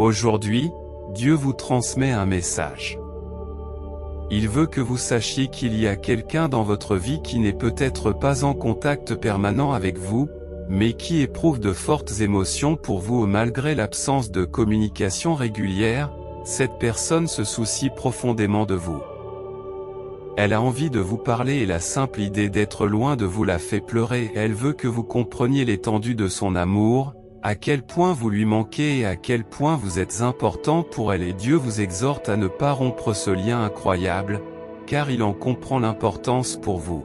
Aujourd'hui, Dieu vous transmet un message. Il veut que vous sachiez qu'il y a quelqu'un dans votre vie qui n'est peut-être pas en contact permanent avec vous, mais qui éprouve de fortes émotions pour vous malgré l'absence de communication régulière. Cette personne se soucie profondément de vous. Elle a envie de vous parler et la simple idée d'être loin de vous la fait pleurer. Elle veut que vous compreniez l'étendue de son amour, à quel point vous lui manquez et à quel point vous êtes important pour elle, et Dieu vous exhorte à ne pas rompre ce lien incroyable, car il en comprend l'importance pour vous.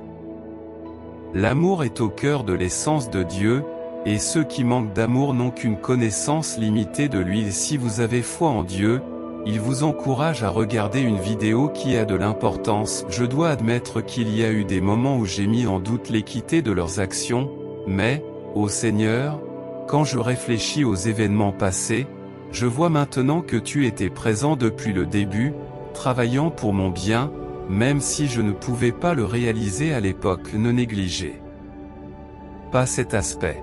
L'amour est au cœur de l'essence de Dieu, et ceux qui manquent d'amour n'ont qu'une connaissance limitée de lui. Si vous avez foi en Dieu, il vous encourage à regarder une vidéo qui a de l'importance. Je dois admettre qu'il y a eu des moments où j'ai mis en doute l'équité de leurs actions, mais, ô Seigneur, quand je réfléchis aux événements passés, je vois maintenant que tu étais présent depuis le début, travaillant pour mon bien, même si je ne pouvais pas le réaliser à l'époque. Ne négligez pas cet aspect.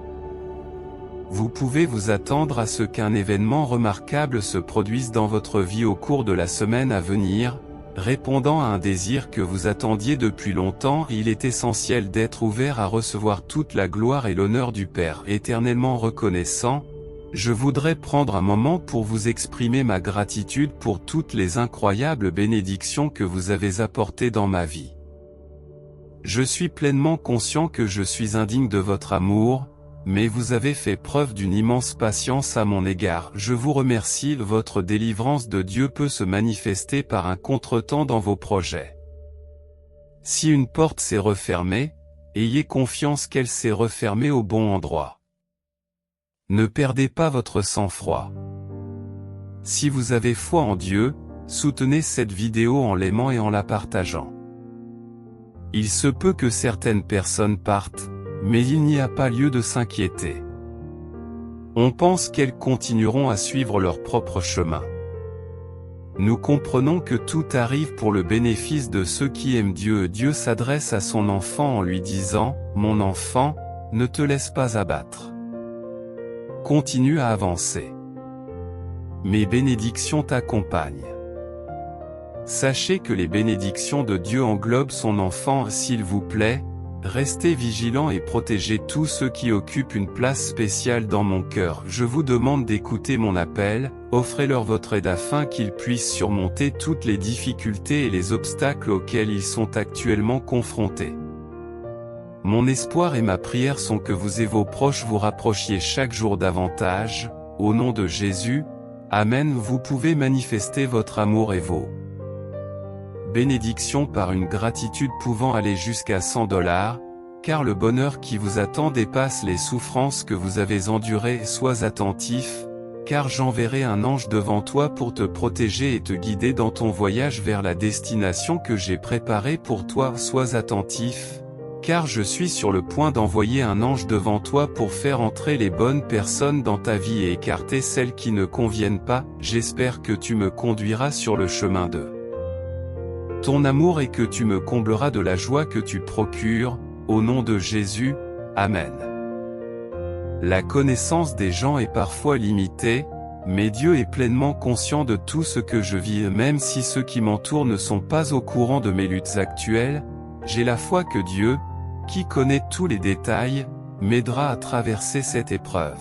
Vous pouvez vous attendre à ce qu'un événement remarquable se produise dans votre vie au cours de la semaine à venir, répondant à un désir que vous attendiez depuis longtemps. Il est essentiel d'être ouvert à recevoir toute la gloire et l'honneur du Père éternellement reconnaissant. Je voudrais prendre un moment pour vous exprimer ma gratitude pour toutes les incroyables bénédictions que vous avez apportées dans ma vie. Je suis pleinement conscient que je suis indigne de votre amour, mais vous avez fait preuve d'une immense patience à mon égard. Je vous remercie. Votre délivrance de Dieu peut se manifester par un contretemps dans vos projets. Si une porte s'est refermée, ayez confiance qu'elle s'est refermée au bon endroit. Ne perdez pas votre sang-froid. Si vous avez foi en Dieu, soutenez cette vidéo en l'aimant et en la partageant. Il se peut que certaines personnes partent, mais il n'y a pas lieu de s'inquiéter. On pense qu'elles continueront à suivre leur propre chemin. Nous comprenons que tout arrive pour le bénéfice de ceux qui aiment Dieu. Dieu s'adresse à son enfant en lui disant, « Mon enfant, ne te laisse pas abattre. Continue à avancer. Mes bénédictions t'accompagnent. » Sachez que les bénédictions de Dieu englobent son enfant. S'il vous plaît, restez vigilants et protégez tous ceux qui occupent une place spéciale dans mon cœur. Je vous demande d'écouter mon appel, offrez-leur votre aide afin qu'ils puissent surmonter toutes les difficultés et les obstacles auxquels ils sont actuellement confrontés. Mon espoir et ma prière sont que vous et vos proches vous rapprochiez chaque jour davantage, au nom de Jésus, Amen. Vous pouvez manifester votre amour et vos bénédiction par une gratitude pouvant aller jusqu'à $100, car le bonheur qui vous attend dépasse les souffrances que vous avez endurées. Sois attentif, car j'enverrai un ange devant toi pour te protéger et te guider dans ton voyage vers la destination que j'ai préparée pour toi. Sois attentif, car je suis sur le point d'envoyer un ange devant toi pour faire entrer les bonnes personnes dans ta vie et écarter celles qui ne conviennent pas. J'espère que tu me conduiras sur le chemin de ton amour et que tu me combleras de la joie que tu procures, au nom de Jésus, Amen. La connaissance des gens est parfois limitée, mais Dieu est pleinement conscient de tout ce que je vis. Même si ceux qui m'entourent ne sont pas au courant de mes luttes actuelles, j'ai la foi que Dieu, qui connaît tous les détails, m'aidera à traverser cette épreuve.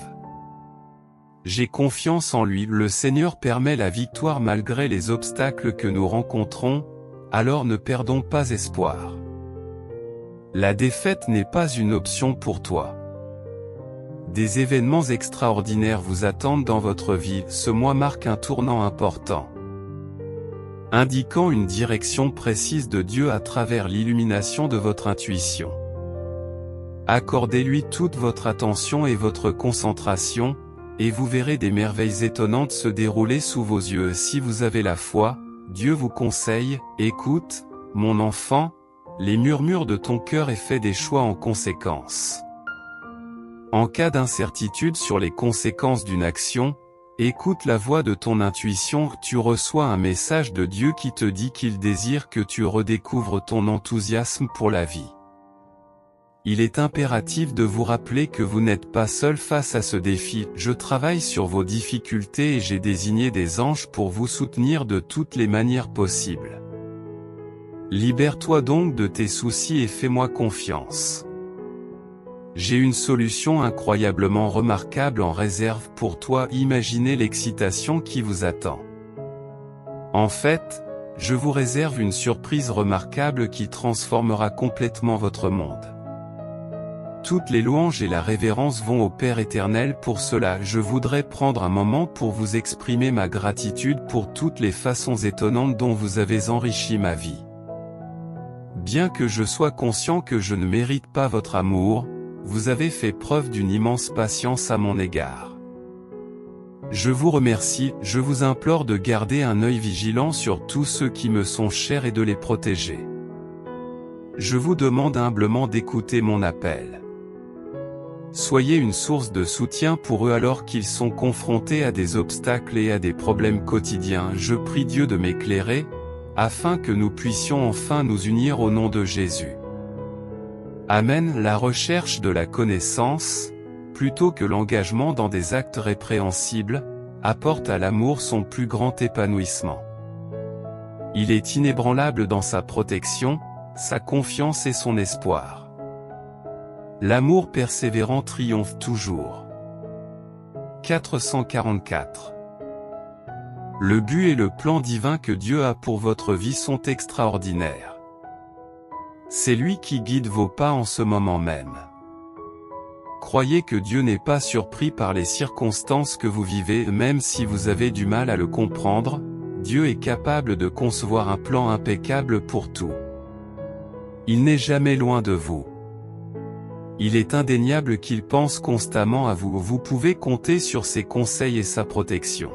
J'ai confiance en lui. Le Seigneur permet la victoire malgré les obstacles que nous rencontrons, alors ne perdons pas espoir. La défaite n'est pas une option pour toi. Des événements extraordinaires vous attendent dans votre vie. Ce mois marque un tournant important, indiquant une direction précise de Dieu à travers l'illumination de votre intuition. Accordez-lui toute votre attention et votre concentration, et vous verrez des merveilles étonnantes se dérouler sous vos yeux. Si vous avez la foi, Dieu vous conseille, écoute, mon enfant, les murmures de ton cœur et fais des choix en conséquence. En cas d'incertitude sur les conséquences d'une action, écoute la voix de ton intuition. Tu reçois un message de Dieu qui te dit qu'il désire que tu redécouvres ton enthousiasme pour la vie. Il est impératif de vous rappeler que vous n'êtes pas seul face à ce défi. Je travaille sur vos difficultés et j'ai désigné des anges pour vous soutenir de toutes les manières possibles. Libère-toi donc de tes soucis et fais-moi confiance. J'ai une solution incroyablement remarquable en réserve pour toi. Imaginez l'excitation qui vous attend. En fait, je vous réserve une surprise remarquable qui transformera complètement votre monde. Toutes les louanges et la révérence vont au Père éternel. Pour cela, je voudrais prendre un moment pour vous exprimer ma gratitude pour toutes les façons étonnantes dont vous avez enrichi ma vie. Bien que je sois conscient que je ne mérite pas votre amour, vous avez fait preuve d'une immense patience à mon égard. Je vous remercie, je vous implore de garder un œil vigilant sur tous ceux qui me sont chers et de les protéger. Je vous demande humblement d'écouter mon appel. Soyez une source de soutien pour eux alors qu'ils sont confrontés à des obstacles et à des problèmes quotidiens. Je prie Dieu de m'éclairer, afin que nous puissions enfin nous unir au nom de Jésus. Amen. La recherche de la connaissance, plutôt que l'engagement dans des actes répréhensibles, apporte à l'amour son plus grand épanouissement. Il est inébranlable dans sa protection, sa confiance et son espoir. L'amour persévérant triomphe toujours. 444. Le but et le plan divin que Dieu a pour votre vie sont extraordinaires. C'est lui qui guide vos pas en ce moment même. Croyez que Dieu n'est pas surpris par les circonstances que vous vivez, même si vous avez du mal à le comprendre, Dieu est capable de concevoir un plan impeccable pour tout. Il n'est jamais loin de vous. Il est indéniable qu'il pense constamment à vous. Vous pouvez compter sur ses conseils et sa protection.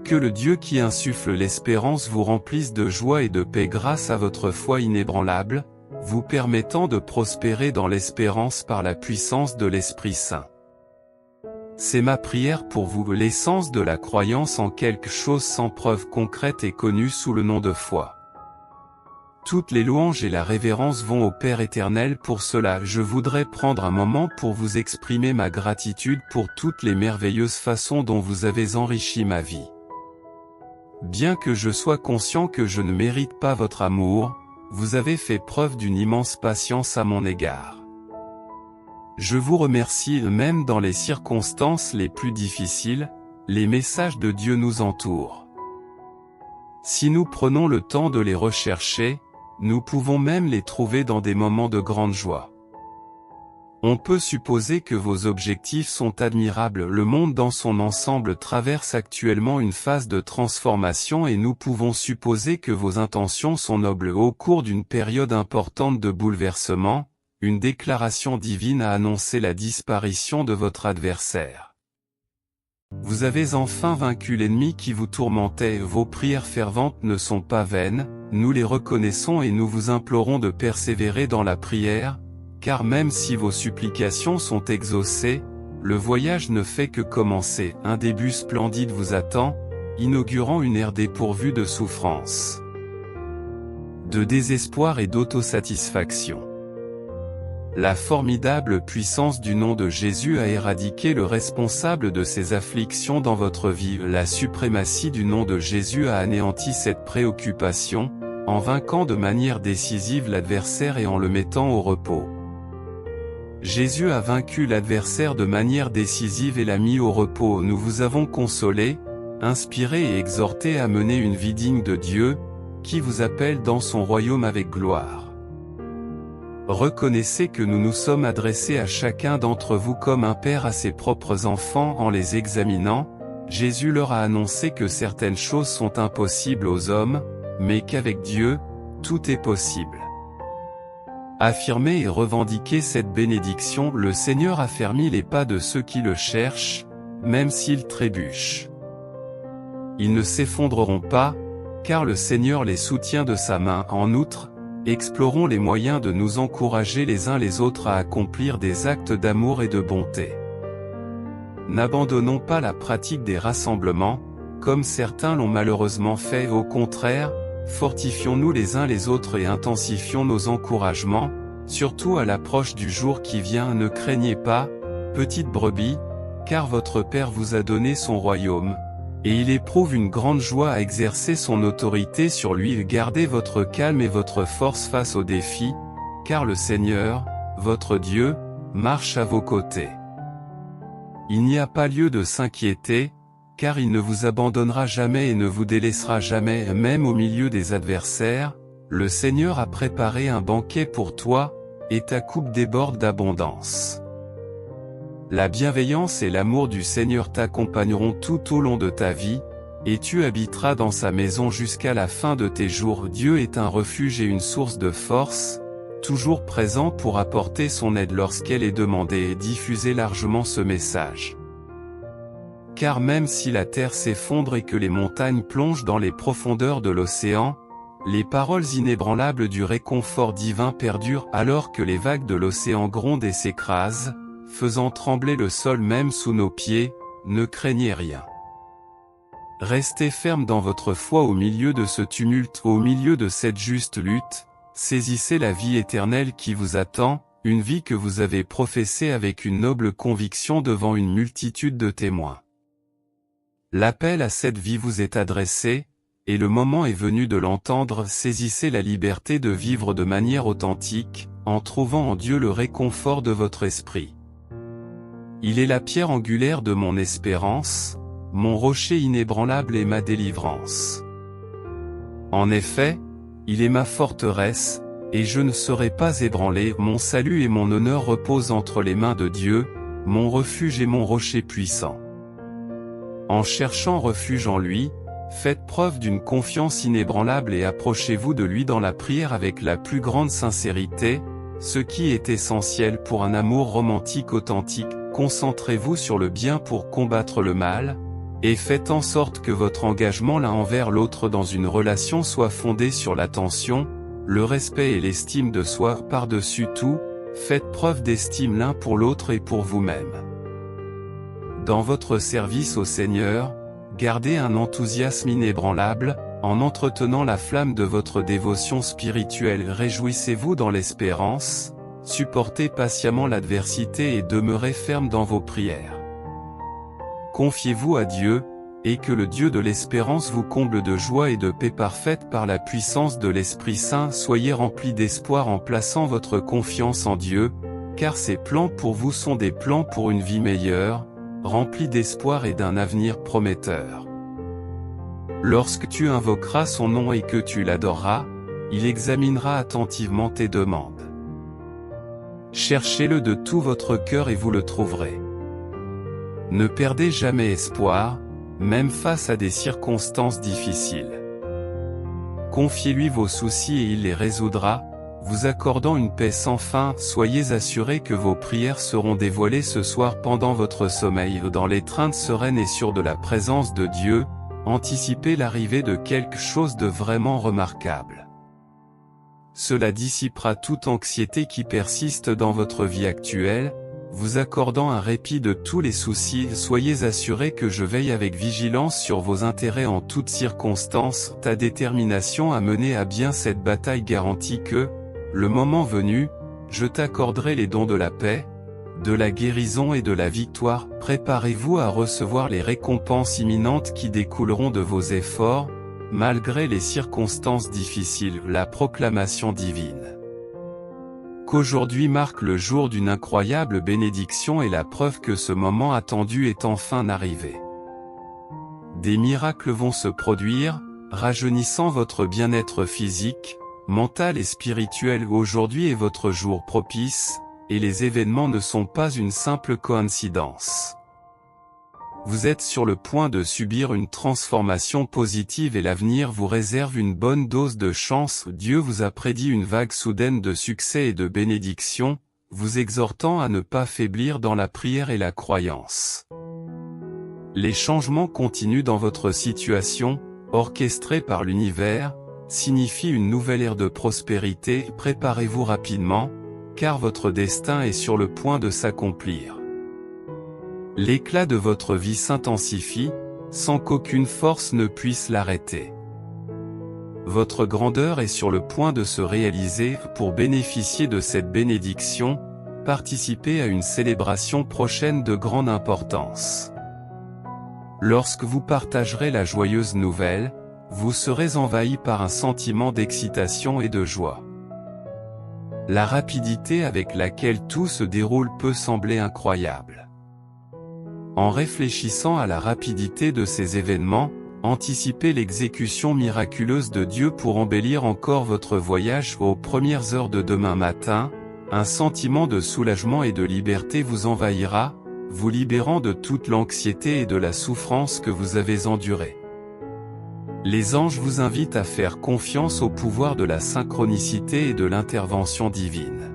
Que le Dieu qui insuffle l'espérance vous remplisse de joie et de paix grâce à votre foi inébranlable, vous permettant de prospérer dans l'espérance par la puissance de l'Esprit Saint. C'est ma prière pour vous. L'essence de la croyance en quelque chose sans preuve concrète est connue sous le nom de foi. Toutes les louanges et la révérence vont au Père éternel. Pour cela, je voudrais prendre un moment pour vous exprimer ma gratitude pour toutes les merveilleuses façons dont vous avez enrichi ma vie. Bien que je sois conscient que je ne mérite pas votre amour, vous avez fait preuve d'une immense patience à mon égard. Je vous remercie. Même dans les circonstances les plus difficiles, les messages de Dieu nous entourent. Si nous prenons le temps de les rechercher, nous pouvons même les trouver dans des moments de grande joie. On peut supposer que vos objectifs sont admirables. Le monde dans son ensemble traverse actuellement une phase de transformation et nous pouvons supposer que vos intentions sont nobles. Au cours d'une période importante de bouleversement, une déclaration divine a annoncé la disparition de votre adversaire. Vous avez enfin vaincu l'ennemi qui vous tourmentait. Vos prières ferventes ne sont pas vaines, nous les reconnaissons et nous vous implorons de persévérer dans la prière, car même si vos supplications sont exaucées, le voyage ne fait que commencer. Un début splendide vous attend, inaugurant une ère dépourvue de souffrance, de désespoir et d'autosatisfaction. La formidable puissance du nom de Jésus a éradiqué le responsable de ces afflictions dans votre vie. La suprématie du nom de Jésus a anéanti cette préoccupation, en vainquant de manière décisive l'adversaire et en le mettant au repos. Jésus a vaincu l'adversaire de manière décisive et l'a mis au repos. Nous vous avons consolé, inspiré et exhorté à mener une vie digne de Dieu, qui vous appelle dans son royaume avec gloire. Reconnaissez que nous nous sommes adressés à chacun d'entre vous comme un père à ses propres enfants. En les examinant, Jésus leur a annoncé que certaines choses sont impossibles aux hommes, mais qu'avec Dieu, tout est possible. Affirmez et revendiquez cette bénédiction. Le Seigneur affermit les pas de ceux qui le cherchent, même s'ils trébuchent. Ils ne s'effondreront pas, car le Seigneur les soutient de sa main. En outre, explorons les moyens de nous encourager les uns les autres à accomplir des actes d'amour et de bonté. N'abandonnons pas la pratique des rassemblements, comme certains l'ont malheureusement fait. Au contraire, fortifions-nous les uns les autres et intensifions nos encouragements, surtout à l'approche du jour qui vient. Ne craignez pas, petite brebis, car votre Père vous a donné son royaume, et il éprouve une grande joie à exercer son autorité sur lui. Gardez votre calme et votre force face aux défis, car le Seigneur, votre Dieu, marche à vos côtés. Il n'y a pas lieu de s'inquiéter, car il ne vous abandonnera jamais et ne vous délaissera jamais. Même au milieu des adversaires, le Seigneur a préparé un banquet pour toi, et ta coupe déborde d'abondance. La bienveillance et l'amour du Seigneur t'accompagneront tout au long de ta vie, et tu habiteras dans sa maison jusqu'à la fin de tes jours. Dieu est un refuge et une source de force, toujours présent pour apporter son aide lorsqu'elle est demandée. Et diffusez largement ce message. Car même si la terre s'effondre et que les montagnes plongent dans les profondeurs de l'océan, les paroles inébranlables du réconfort divin perdurent. Alors que les vagues de l'océan grondent et s'écrasent, faisant trembler le sol même sous nos pieds, ne craignez rien. Restez ferme dans votre foi au milieu de ce tumulte, au milieu de cette juste lutte. Saisissez la vie éternelle qui vous attend, une vie que vous avez professée avec une noble conviction devant une multitude de témoins. L'appel à cette vie vous est adressé, et le moment est venu de l'entendre. Saisissez la liberté de vivre de manière authentique, en trouvant en Dieu le réconfort de votre esprit. Il est la pierre angulaire de mon espérance, mon rocher inébranlable et ma délivrance. En effet, il est ma forteresse, et je ne serai pas ébranlé. Mon salut et mon honneur reposent entre les mains de Dieu, mon refuge et mon rocher puissant. En cherchant refuge en lui, faites preuve d'une confiance inébranlable et approchez-vous de lui dans la prière avec la plus grande sincérité, ce qui est essentiel pour un amour romantique authentique. Concentrez-vous sur le bien pour combattre le mal, et faites en sorte que votre engagement l'un envers l'autre dans une relation soit fondé sur l'attention, le respect et l'estime de soi. Par-dessus tout, faites preuve d'estime l'un pour l'autre et pour vous-même. Dans votre service au Seigneur, gardez un enthousiasme inébranlable, en entretenant la flamme de votre dévotion spirituelle. Réjouissez-vous dans l'espérance, supportez patiemment l'adversité et demeurez ferme dans vos prières. Confiez-vous à Dieu, et que le Dieu de l'espérance vous comble de joie et de paix parfaite par la puissance de l'Esprit Saint. Soyez remplis d'espoir en plaçant votre confiance en Dieu, car ses plans pour vous sont des plans pour une vie meilleure, remplis d'espoir et d'un avenir prometteur. Lorsque tu invoqueras son nom et que tu l'adoreras, il examinera attentivement tes demandes. Cherchez-le de tout votre cœur et vous le trouverez. Ne perdez jamais espoir, même face à des circonstances difficiles. Confiez-lui vos soucis et il les résoudra, vous accordant une paix sans fin. Soyez assurés que vos prières seront dévoilées ce soir pendant votre sommeil. Dans l'étreinte sereine et sûre de la présence de Dieu, anticipez l'arrivée de quelque chose de vraiment remarquable. Cela dissipera toute anxiété qui persiste dans votre vie actuelle, vous accordant un répit de tous les soucis. Soyez assurés que je veille avec vigilance sur vos intérêts en toutes circonstances. Ta détermination à mener à bien cette bataille garantit que, le moment venu, je t'accorderai les dons de la paix, de la guérison et de la victoire. Préparez-vous à recevoir les récompenses imminentes qui découleront de vos efforts, malgré les circonstances difficiles. La proclamation divine. Qu'aujourd'hui marque le jour d'une incroyable bénédiction et la preuve que ce moment attendu est enfin arrivé. Des miracles vont se produire, rajeunissant votre bien-être physique, mental et spirituel. Aujourd'hui est votre jour propice, et les événements ne sont pas une simple coïncidence. Vous êtes sur le point de subir une transformation positive et l'avenir vous réserve une bonne dose de chance. Dieu vous a prédit une vague soudaine de succès et de bénédiction, vous exhortant à ne pas faiblir dans la prière et la croyance. Les changements continus dans votre situation, orchestrés par l'univers, signifient une nouvelle ère de prospérité. Préparez-vous rapidement, car votre destin est sur le point de s'accomplir. L'éclat de votre vie s'intensifie, sans qu'aucune force ne puisse l'arrêter. Votre grandeur est sur le point de se réaliser. Pour bénéficier de cette bénédiction, participez à une célébration prochaine de grande importance. Lorsque vous partagerez la joyeuse nouvelle, vous serez envahi par un sentiment d'excitation et de joie. La rapidité avec laquelle tout se déroule peut sembler incroyable. En réfléchissant à la rapidité de ces événements, anticipez l'exécution miraculeuse de Dieu pour embellir encore votre voyage. Aux premières heures de demain matin, un sentiment de soulagement et de liberté vous envahira, vous libérant de toute l'anxiété et de la souffrance que vous avez endurée. Les anges vous invitent à faire confiance au pouvoir de la synchronicité et de l'intervention divine.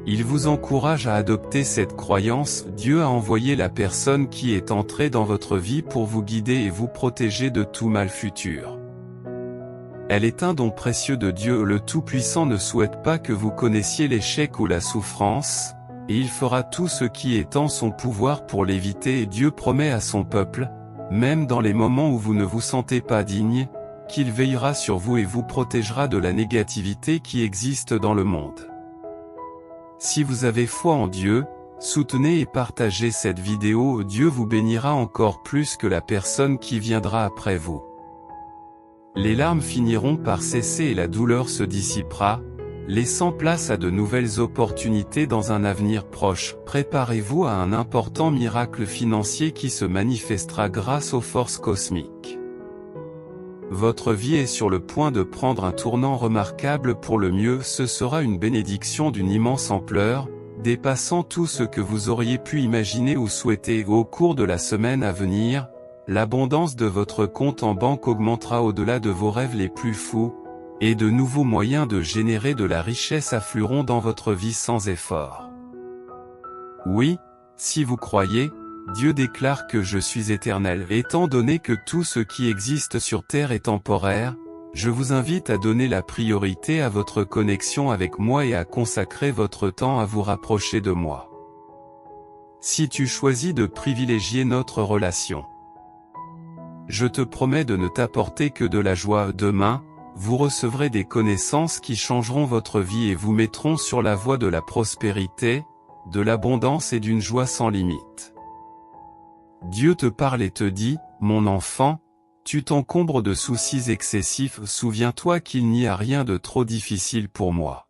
Ils vous encouragent à adopter cette croyance. Dieu a envoyé la personne qui est entrée dans votre vie pour vous guider et vous protéger de tout mal futur. Elle est un don précieux de Dieu. Le Tout-Puissant ne souhaite pas que vous connaissiez l'échec ou la souffrance, et il fera tout ce qui est en son pouvoir pour l'éviter. Et Dieu promet à son peuple, même dans les moments où vous ne vous sentez pas digne, qu'il veillera sur vous et vous protégera de la négativité qui existe dans le monde. Si vous avez foi en Dieu, soutenez et partagez cette vidéo. Dieu vous bénira encore plus que la personne qui viendra après vous. Les larmes finiront par cesser et la douleur se dissipera, laissant place à de nouvelles opportunités dans un avenir proche. Préparez-vous à un important miracle financier qui se manifestera grâce aux forces cosmiques. Votre vie est sur le point de prendre un tournant remarquable pour le mieux. Ce sera une bénédiction d'une immense ampleur, dépassant tout ce que vous auriez pu imaginer ou souhaiter. Au cours de la semaine à venir, l'abondance de votre compte en banque augmentera au-delà de vos rêves les plus fous, et de nouveaux moyens de générer de la richesse afflueront dans votre vie sans effort. Oui, si vous croyez, Dieu déclare que je suis éternel. Étant donné que tout ce qui existe sur terre est temporaire, je vous invite à donner la priorité à votre connexion avec moi et à consacrer votre temps à vous rapprocher de moi. Si tu choisis de privilégier notre relation, je te promets de ne t'apporter que de la joie. Demain, vous recevrez des connaissances qui changeront votre vie et vous mettront sur la voie de la prospérité, de l'abondance et d'une joie sans limite. Dieu te parle et te dit, mon enfant, tu t'encombres de soucis excessifs. Souviens-toi qu'il n'y a rien de trop difficile pour moi.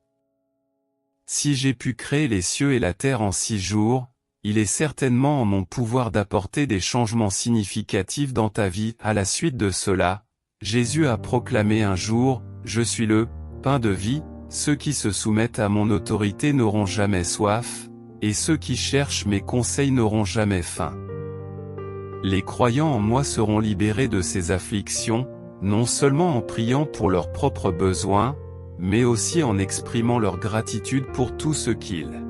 Si j'ai pu créer les cieux et la terre en 6 jours, il est certainement en mon pouvoir d'apporter des changements significatifs dans ta vie. À la suite de cela, Jésus a proclamé un jour, « Je suis le pain de vie, ceux qui se soumettent à mon autorité n'auront jamais soif, et ceux qui cherchent mes conseils n'auront jamais faim. » Les croyants en moi seront libérés de ces afflictions, non seulement en priant pour leurs propres besoins, mais aussi en exprimant leur gratitude pour tout ce qu'ils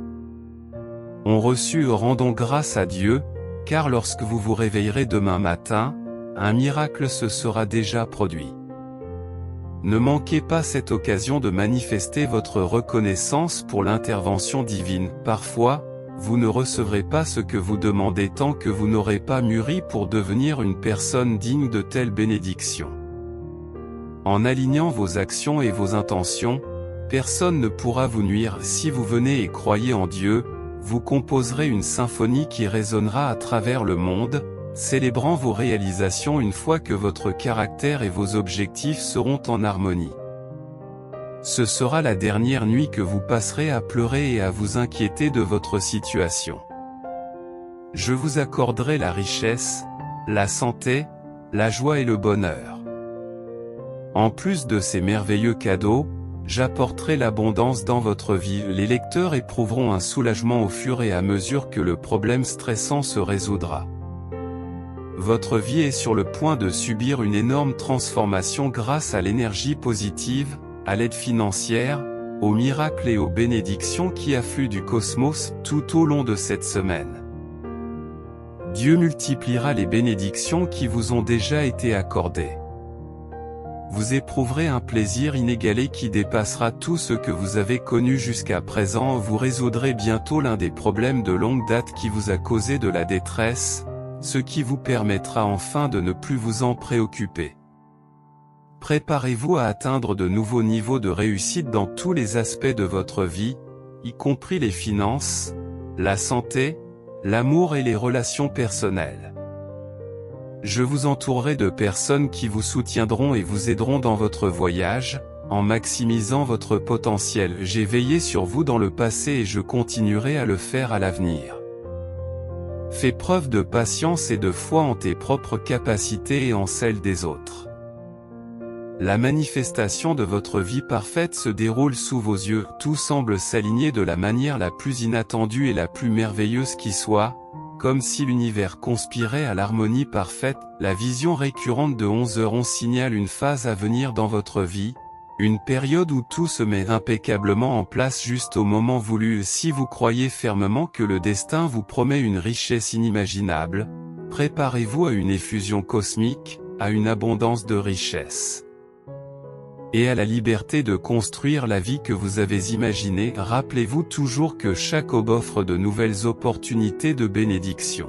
ont reçu. Rendons grâce à Dieu, car lorsque vous vous réveillerez demain matin, un miracle se sera déjà produit. Ne manquez pas cette occasion de manifester votre reconnaissance pour l'intervention divine. Parfois, vous ne recevrez pas ce que vous demandez tant que vous n'aurez pas mûri pour devenir une personne digne de telles bénédictions. En alignant vos actions et vos intentions, personne ne pourra vous nuire. Si vous venez et croyez en Dieu, vous composerez une symphonie qui résonnera à travers le monde, célébrant vos réalisations une fois que votre caractère et vos objectifs seront en harmonie. Ce sera la dernière nuit que vous passerez à pleurer et à vous inquiéter de votre situation. Je vous accorderai la richesse, la santé, la joie et le bonheur. En plus de ces merveilleux cadeaux, j'apporterai l'abondance dans votre vie. Les lecteurs éprouveront un soulagement au fur et à mesure que le problème stressant se résoudra. Votre vie est sur le point de subir une énorme transformation grâce à l'énergie positive, à l'aide financière, aux miracles et aux bénédictions qui affluent du cosmos tout au long de cette semaine. Dieu multipliera les bénédictions qui vous ont déjà été accordées. Vous éprouverez un plaisir inégalé qui dépassera tout ce que vous avez connu jusqu'à présent. Vous résoudrez bientôt l'un des problèmes de longue date qui vous a causé de la détresse, ce qui vous permettra enfin de ne plus vous en préoccuper. Préparez-vous à atteindre de nouveaux niveaux de réussite dans tous les aspects de votre vie, y compris les finances, la santé, l'amour et les relations personnelles. Je vous entourerai de personnes qui vous soutiendront et vous aideront dans votre voyage, en maximisant votre potentiel. J'ai veillé sur vous dans le passé et je continuerai à le faire à l'avenir. Fais preuve de patience et de foi en tes propres capacités et en celles des autres. La manifestation de votre vie parfaite se déroule sous vos yeux, tout semble s'aligner de la manière la plus inattendue et la plus merveilleuse qui soit, comme si l'univers conspirait à l'harmonie parfaite. La vision récurrente de 11h11 signale une phase à venir dans votre vie, une période où tout se met impeccablement en place juste au moment voulu. Si vous croyez fermement que le destin vous promet une richesse inimaginable, préparez-vous à une effusion cosmique, à une abondance de richesses. Et à la liberté de construire la vie que vous avez imaginée. Rappelez-vous toujours que chaque aube offre de nouvelles opportunités de bénédiction.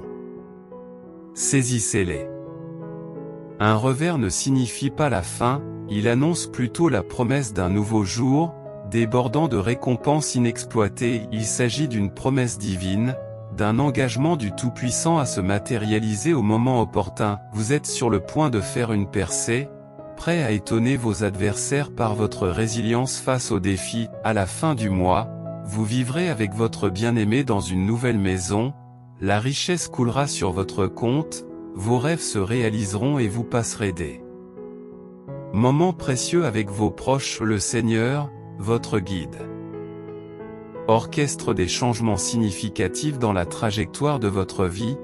Saisissez-les. Un revers ne signifie pas la fin, il annonce plutôt la promesse d'un nouveau jour, débordant de récompenses inexploitées. Il s'agit d'une promesse divine, d'un engagement du Tout-Puissant à se matérialiser au moment opportun. Vous êtes sur le point de faire une percée, prêt à étonner vos adversaires par votre résilience face aux défis. À la fin du mois, vous vivrez avec votre bien-aimé dans une nouvelle maison, la richesse coulera sur votre compte, vos rêves se réaliseront et vous passerez des moments précieux avec vos proches. Le Seigneur, votre guide, orchestre des changements significatifs dans la trajectoire de votre vie,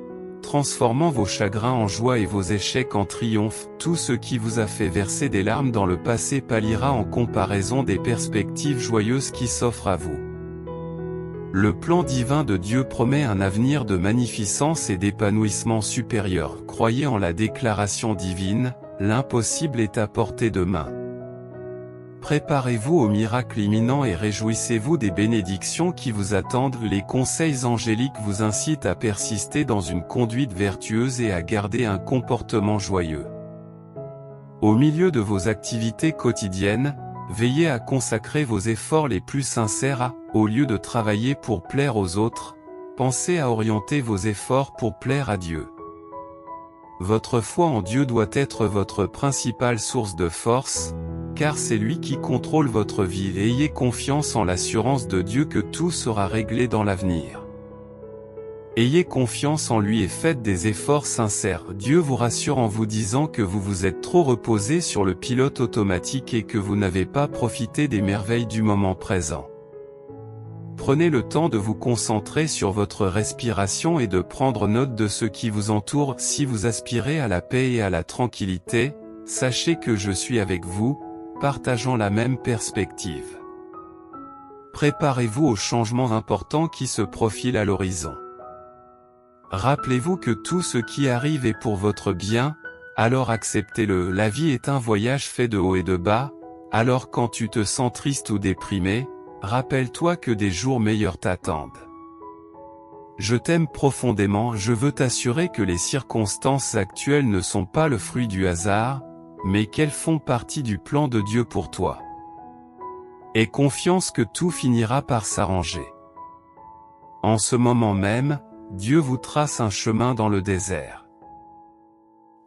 transformant vos chagrins en joie et vos échecs en triomphe. Tout ce qui vous a fait verser des larmes dans le passé pâlira en comparaison des perspectives joyeuses qui s'offrent à vous. Le plan divin de Dieu promet un avenir de magnificence et d'épanouissement supérieur. Croyez en la déclaration divine, l'impossible est à portée de main. Préparez-vous au miracle imminent et réjouissez-vous des bénédictions qui vous attendent. Les conseils angéliques vous incitent à persister dans une conduite vertueuse et à garder un comportement joyeux. Au milieu de vos activités quotidiennes, veillez à consacrer vos efforts les plus sincères au lieu de travailler pour plaire aux autres, pensez à orienter vos efforts pour plaire à Dieu. Votre foi en Dieu doit être votre principale source de force, car c'est lui qui contrôle votre vie. Ayez confiance en l'assurance de Dieu que tout sera réglé dans l'avenir. Ayez confiance en lui et faites des efforts sincères. Dieu vous rassure en vous disant que vous vous êtes trop reposé sur le pilote automatique et que vous n'avez pas profité des merveilles du moment présent. Prenez le temps de vous concentrer sur votre respiration et de prendre note de ce qui vous entoure. Si vous aspirez à la paix et à la tranquillité, sachez que je suis avec vous, partageant la même perspective. Préparez-vous aux changements importants qui se profilent à l'horizon. Rappelez-vous que tout ce qui arrive est pour votre bien, alors acceptez-le. La vie est un voyage fait de haut et de bas, alors quand tu te sens triste ou déprimé, rappelle-toi que des jours meilleurs t'attendent. Je t'aime profondément. Je veux t'assurer que les circonstances actuelles ne sont pas le fruit du hasard, mais qu'elles font partie du plan de Dieu pour toi. Aie confiance que tout finira par s'arranger. En ce moment même, Dieu vous trace un chemin dans le désert.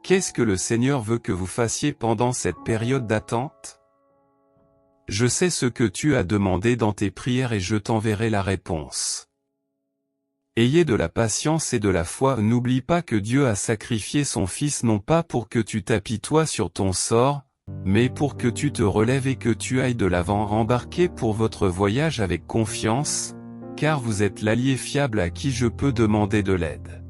Qu'est-ce que le Seigneur veut que vous fassiez pendant cette période d'attente? Je sais ce que tu as demandé dans tes prières et je t'enverrai la réponse. Ayez de la patience et de la foi. N'oublie pas que Dieu a sacrifié son Fils non pas pour que tu t'apitoies sur ton sort, mais pour que tu te relèves et que tu ailles de l'avant. Embarquez pour votre voyage avec confiance, car vous êtes l'allié fiable à qui je peux demander de l'aide.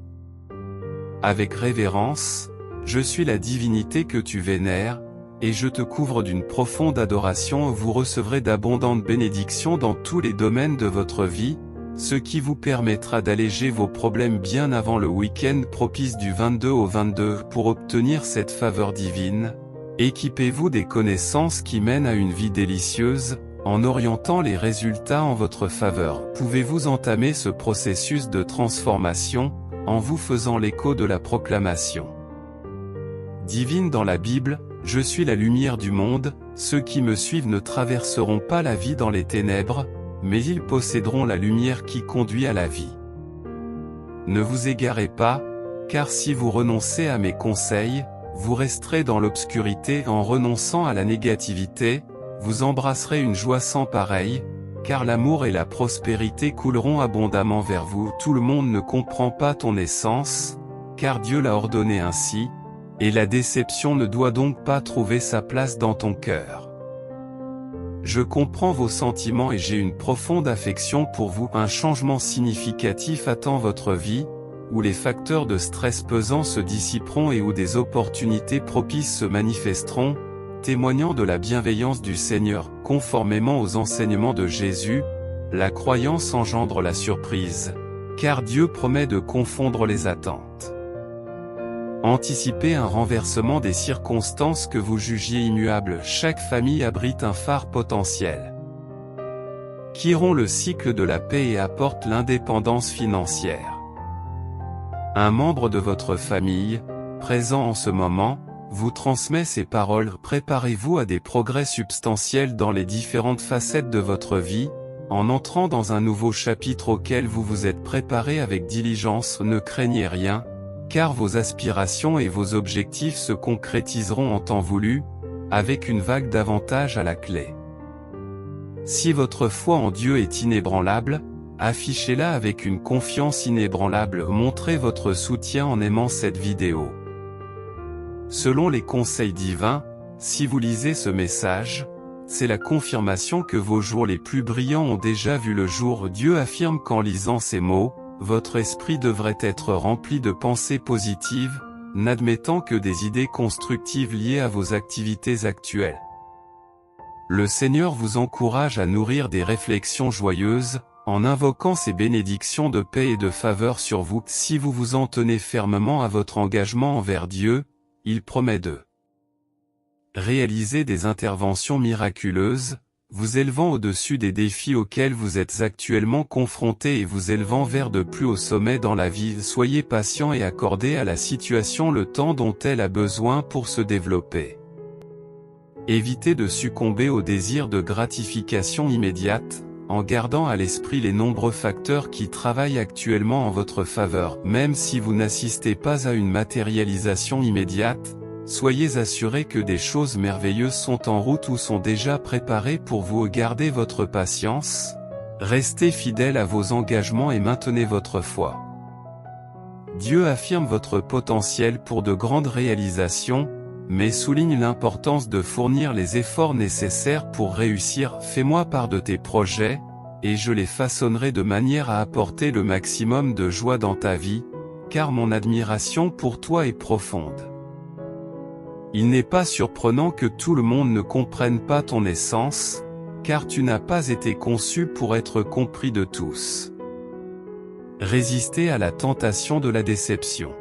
Avec révérence, je suis la divinité que tu vénères, et je te couvre d'une profonde adoration. Vous recevrez d'abondantes bénédictions dans tous les domaines de votre vie, ce qui vous permettra d'alléger vos problèmes bien avant le week-end propice du 22 au 22. Pour obtenir cette faveur divine, équipez-vous des connaissances qui mènent à une vie délicieuse, en orientant les résultats en votre faveur. Pouvez-vous entamer ce processus de transformation, en vous faisant l'écho de la proclamation divine dans la Bible, Je suis la lumière du monde, ceux qui me suivent ne traverseront pas la vie dans les ténèbres, mais ils posséderont la lumière qui conduit à la vie. Ne vous égarez pas, car si vous renoncez à mes conseils, vous resterez dans l'obscurité. En renonçant à la négativité, vous embrasserez une joie sans pareille, car l'amour et la prospérité couleront abondamment vers vous. Tout le monde ne comprend pas ton essence, car Dieu l'a ordonné ainsi, et la déception ne doit donc pas trouver sa place dans ton cœur. Je comprends vos sentiments et j'ai une profonde affection pour vous. Un changement significatif attend votre vie, où les facteurs de stress pesants se dissiperont et où des opportunités propices se manifesteront, témoignant de la bienveillance du Seigneur. Conformément aux enseignements de Jésus, la croyance engendre la surprise, car Dieu promet de confondre les attentes. Anticipez un renversement des circonstances que vous jugiez immuables. Chaque famille abrite un phare potentiel qui rompt le cycle de la paix et apporte l'indépendance financière. Un membre de votre famille, présent en ce moment, vous transmet ces paroles. Préparez-vous à des progrès substantiels dans les différentes facettes de votre vie, en entrant dans un nouveau chapitre auquel vous vous êtes préparé avec diligence. Ne craignez rien, car vos aspirations et vos objectifs se concrétiseront en temps voulu, avec une vague d'avantages à la clé. Si votre foi en Dieu est inébranlable, affichez-la avec une confiance inébranlable. Montrez votre soutien en aimant cette vidéo. Selon les conseils divins, si vous lisez ce message, c'est la confirmation que vos jours les plus brillants ont déjà vu le jour. Dieu affirme qu'en lisant ces mots, votre esprit devrait être rempli de pensées positives, n'admettant que des idées constructives liées à vos activités actuelles. Le Seigneur vous encourage à nourrir des réflexions joyeuses, en invoquant ses bénédictions de paix et de faveur sur vous. Si vous vous en tenez fermement à votre engagement envers Dieu, il promet de réaliser des interventions miraculeuses, vous élevant au-dessus des défis auxquels vous êtes actuellement confrontés et vous élevant vers de plus hauts sommets dans la vie. Soyez patient et accordez à la situation le temps dont elle a besoin pour se développer. Évitez de succomber au désir de gratification immédiate, en gardant à l'esprit les nombreux facteurs qui travaillent actuellement en votre faveur. Même si vous n'assistez pas à une matérialisation immédiate, soyez assurés que des choses merveilleuses sont en route ou sont déjà préparées pour vous. Gardez votre patience, restez fidèles à vos engagements et maintenez votre foi. Dieu affirme votre potentiel pour de grandes réalisations, mais souligne l'importance de fournir les efforts nécessaires pour réussir. Fais-moi part de tes projets, et je les façonnerai de manière à apporter le maximum de joie dans ta vie, car mon admiration pour toi est profonde. Il n'est pas surprenant que tout le monde ne comprenne pas ton essence, car tu n'as pas été conçu pour être compris de tous. Résistez à la tentation de la déception.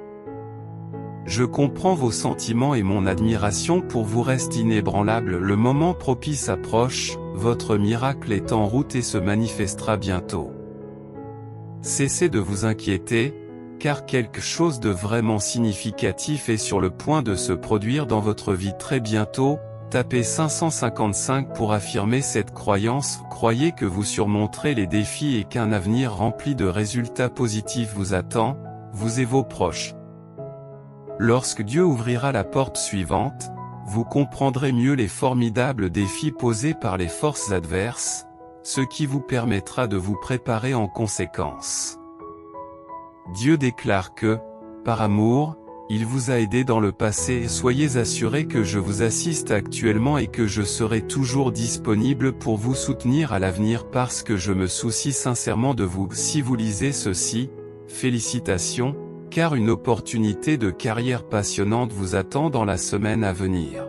Je comprends vos sentiments et mon admiration pour vous reste inébranlable. Le moment propice approche, votre miracle est en route et se manifestera bientôt. Cessez de vous inquiéter, car quelque chose de vraiment significatif est sur le point de se produire dans votre vie très bientôt. Tapez 555 pour affirmer cette croyance. Croyez que vous surmonterez les défis et qu'un avenir rempli de résultats positifs vous attend, vous et vos proches. Lorsque Dieu ouvrira la porte suivante, vous comprendrez mieux les formidables défis posés par les forces adverses, ce qui vous permettra de vous préparer en conséquence. Dieu déclare que, par amour, il vous a aidé dans le passé et soyez assurés que je vous assiste actuellement et que je serai toujours disponible pour vous soutenir à l'avenir parce que je me soucie sincèrement de vous. Si vous lisez ceci, félicitations, car une opportunité de carrière passionnante vous attend dans la semaine à venir.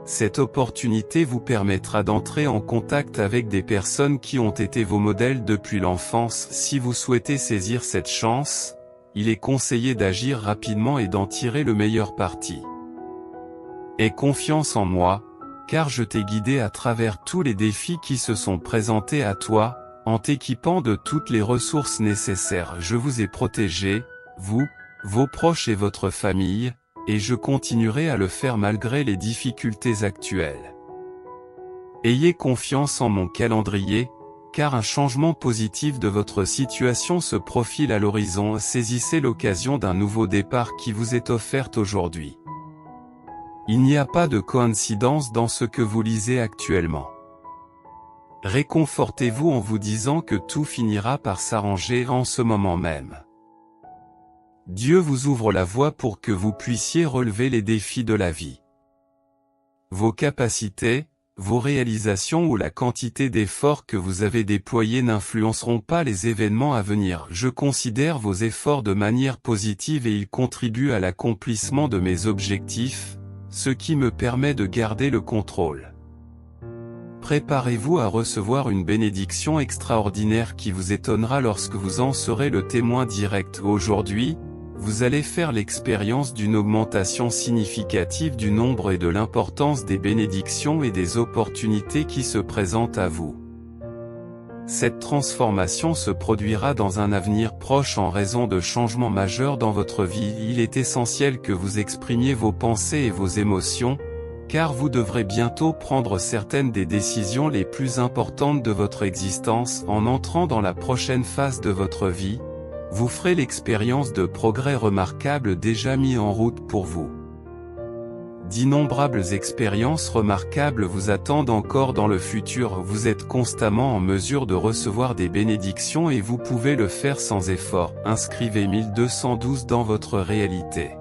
Cette opportunité vous permettra d'entrer en contact avec des personnes qui ont été vos modèles depuis l'enfance. Si vous souhaitez saisir cette chance, il est conseillé d'agir rapidement et d'en tirer le meilleur parti. Aie confiance en moi, car je t'ai guidé à travers tous les défis qui se sont présentés à toi, en t'équipant de toutes les ressources nécessaires. Je vous ai protégé, vous, vos proches et votre famille, et je continuerai à le faire malgré les difficultés actuelles. Ayez confiance en mon calendrier, car un changement positif de votre situation se profile à l'horizon. Saisissez l'occasion d'un nouveau départ qui vous est offerte aujourd'hui. Il n'y a pas de coïncidence dans ce que vous lisez actuellement. Réconfortez-vous en vous disant que tout finira par s'arranger en ce moment même. Dieu vous ouvre la voie pour que vous puissiez relever les défis de la vie. Vos capacités, vos réalisations ou la quantité d'efforts que vous avez déployés n'influenceront pas les événements à venir. Je considère vos efforts de manière positive et ils contribuent à l'accomplissement de mes objectifs, ce qui me permet de garder le contrôle. Préparez-vous à recevoir une bénédiction extraordinaire qui vous étonnera lorsque vous en serez le témoin direct. Aujourd'hui, vous allez faire l'expérience d'une augmentation significative du nombre et de l'importance des bénédictions et des opportunités qui se présentent à vous. Cette transformation se produira dans un avenir proche en raison de changements majeurs dans votre vie. Il est essentiel que vous exprimiez vos pensées et vos émotions, car vous devrez bientôt prendre certaines des décisions les plus importantes de votre existence. En entrant dans la prochaine phase de votre vie, vous ferez l'expérience de progrès remarquables déjà mis en route pour vous. D'innombrables expériences remarquables vous attendent encore dans le futur. Vous êtes constamment en mesure de recevoir des bénédictions et vous pouvez le faire sans effort. Inscrivez 1212 dans votre réalité.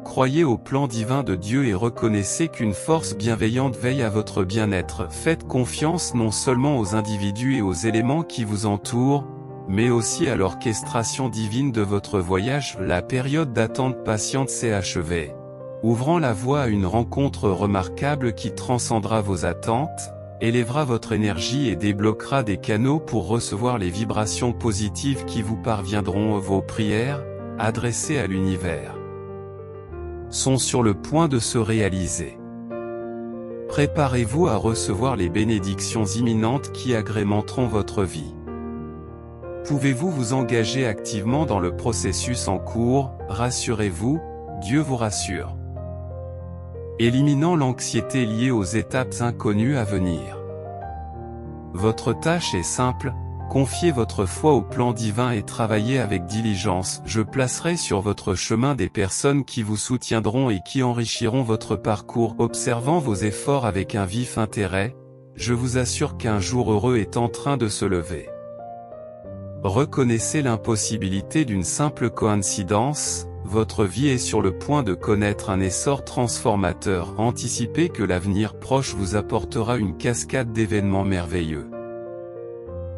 Croyez au plan divin de Dieu et reconnaissez qu'une force bienveillante veille à votre bien-être. Faites confiance non seulement aux individus et aux éléments qui vous entourent, mais aussi à l'orchestration divine de votre voyage. La période d'attente patiente s'est achevée, ouvrant la voie à une rencontre remarquable qui transcendra vos attentes, élèvera votre énergie et débloquera des canaux pour recevoir les vibrations positives qui vous parviendront. Vos prières, adressées à l'univers, sont sur le point de se réaliser. Préparez-vous à recevoir les bénédictions imminentes qui agrémenteront votre vie. Pouvez-vous vous engager activement dans le processus en cours? Rassurez-vous, Dieu vous rassure. Éliminant l'anxiété liée aux étapes inconnues à venir. Votre tâche est simple, confiez votre foi au plan divin et travaillez avec diligence. Je placerai sur votre chemin des personnes qui vous soutiendront et qui enrichiront votre parcours. Observant vos efforts avec un vif intérêt, je vous assure qu'un jour heureux est en train de se lever. Reconnaissez l'impossibilité d'une simple coïncidence, votre vie est sur le point de connaître un essor transformateur. Anticipez que l'avenir proche vous apportera une cascade d'événements merveilleux.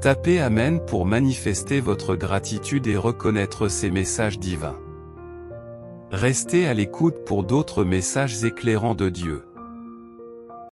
Tapez Amen pour manifester votre gratitude et reconnaître ces messages divins. Restez à l'écoute pour d'autres messages éclairants de Dieu.